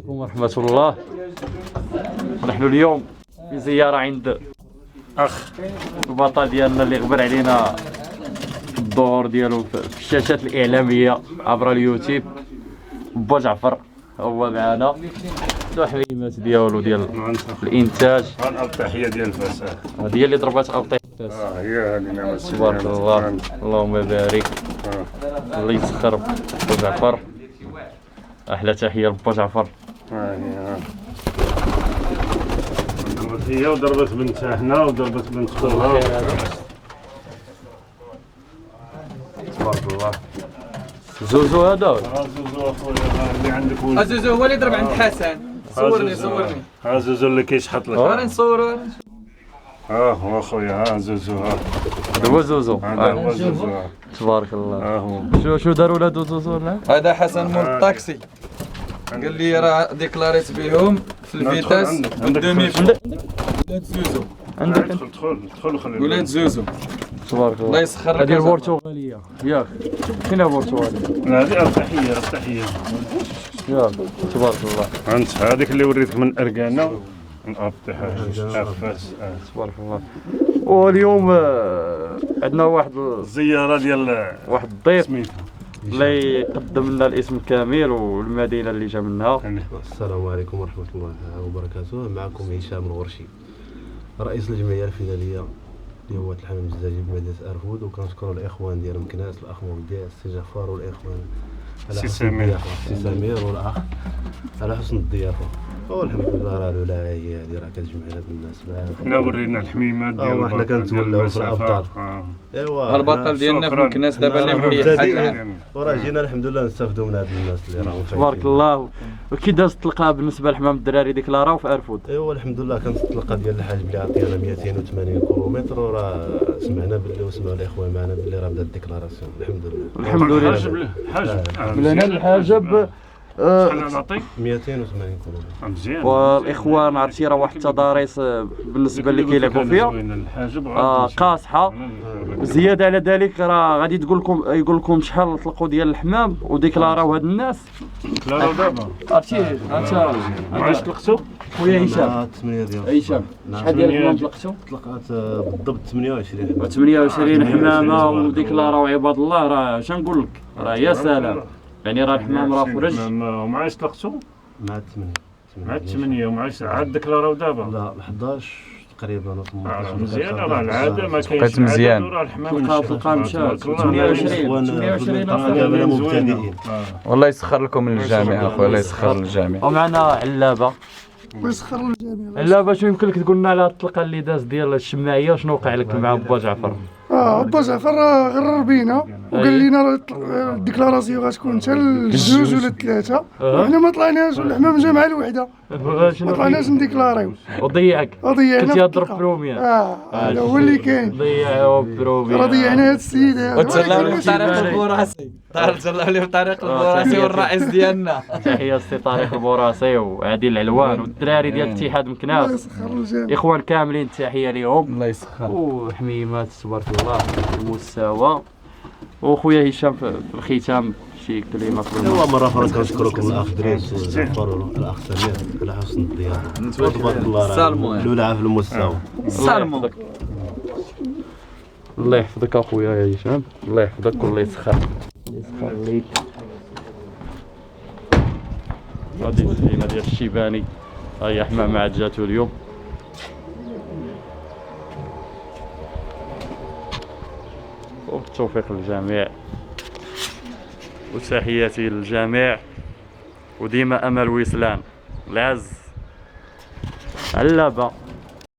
عليكم ورحمة الله. نحن اليوم في زيارة عند أخ البطل ديالنا اللي غبر علينا الظهور ديالو في الشاشات الإعلامية عبر اليوتيوب. با جعفر هو معنا، الحميمات ديالو ديال الإنتاج. الأبطحية ديال فاس، هذه اللي ضربات أبطيح فاس. هي هذه. تبارك الله، اللهم بارك. الله يسخر با جعفر. أحلى تحية لبا جعفر. هي وضربت بنتها هنا وضربت بنت خوها. تبارك الله. زوزو هذا زوزو اخويا اللي عندك ولد. زوزو هو اللي ضرب عند حسن. صورني ها زوزو اللي كيشحط لك. انا نصورو. هو اخويا، زوزو. هذا هو زوزو. هو زوزو. تبارك الله. هو شو داروا ولادو زوزو؟ هذا حسن مول الطاكسي، قال لي راه ديكلاريت بهم في الفيتاس والدومي ولاد زوزو. عندك دخل خلي ولاد زوزو. تبارك الله. الله يسخر لك. هذه البرتغالية ياك؟ فين البرتغالية؟ هذه الأبطحية. ياك تبارك الله. انت هذيك اللي وريتك من أرقانة الأبطحة فاس. تبارك الله. واليوم عندنا واحد الزيارة ديال واحد الضيف سميتها اللي يقدم لنا الاسم كامل والمدينة اللي جا منها. السلام عليكم ورحمة الله وبركاته. معكم هشام الغرشي، رئيس الجمعية الفدائية لهواة الحمام الزجاجي بمدينة أرفود. وكنشكر الإخوان ديال مكناس، الأخ مودع، السي جعفر، والإخوان على حسن الضيافة، السي سمير والأخ على حسن الضيافة. والحمد لله راه الولاية هذه راه كتجمعنا بالناس. حنا ورينا الحميمات ديال حنا كنتولعوا في الأبطال. ايوا البطل ديالنا في مكناس دابا اللي محيي وراه جينا الحمد لله نستافدوا من هاد الناس اللي راهم تبارك الله. وكي دازت التلقى بالنسبة لحمام الدراري ديكلاراو في أرفود؟ ايوا الحمد لله كانت التلقى ديال الحاج بلي عطينا 280 كيلومتر، وراه سمعنا باللي وسمعوا الاخوان معنا باللي راه بدات الديكلاراسيون. الحمد لله. الحمد لله. لنا الحاجب شحال نعطي 280 كيلومتر. مزيان. والاخوان عرفتي راه واحد التضاريس بالنسبه اللي كيلعبوا فيها قاصحه. زياده على ذلك راه غادي يقول لكم شحال طلقوا ديال الحمام وديكلاراو هاد الناس. ديكلاراو دابا عرفتي انت علاش طلقتوا خويا هشام؟ 8 ديال هشام شحال ديال الحمام طلقتوا؟ طلقات بالضبط 28 حمام. 28 حمامه وديكلاراو عباد الله. راه اش نقول لك، راه يا سلام. يعني راه الحمام راه فرج. ومع اش طلقتوا؟ مع 8. مع 8 ومع اش عاد ديكلاراو دابا؟ لا 11 تقريبا. مزيان. راه العاده ما كاينش بقيت مزيان. راه الحمام تلقى مشى 28 مبتدئين. والله يسخر لكم من الجامعة اخويا، الله يسخر للجامعة. ومعنا علابه. الله يسخر الجميع. علابه شنو يمكن لك تقول لنا على الطلقه اللي داز ديال الشماعيه وشنو وقع لك مع با جعفر؟ با جعفر غرر بينا وقال لنا الديكلاراسيون غتكون حتى الجوج ولا الثلاثه، وحنا ما طلعناش والحمام جا مع الوحده ما طلعناش نديكلاريو. وضيعك ضيعنا كنتي هضرب بروميان. هذا هو اللي كاين. ضيعوا بروميان. راه ضيعنا هاد السيد هذا. وتسلم لي بطريق البوراسي، تسلم لي بطريق البوراسي والرئيس ديالنا. تحيه السي طارق البوراسي وعادل العلوان والدراري ديال اتحاد الله مكناس. يسخر الجميع. اخوان كاملين تحيه ليهم. الله يسخر. وحميمات تبارك الله المستوى. وخويا هشام في الختام شي كلمه ايوا مره اخرى كنشكركم الاخ دريس والجعفر والاخ سمير على حسن الضيافه. تبارك الله سالمون الولاعه في المستوى. سالمون. الله يحفظك اخويا يا هشام، الله يحفظك والله يسخر ليك. غادي الزينه ديال الشيباني ها هي حمامه عاد جاتو اليوم. والتوفيق للجميع وتحياتي للجميع. وديما امل ويسلان العز علابه.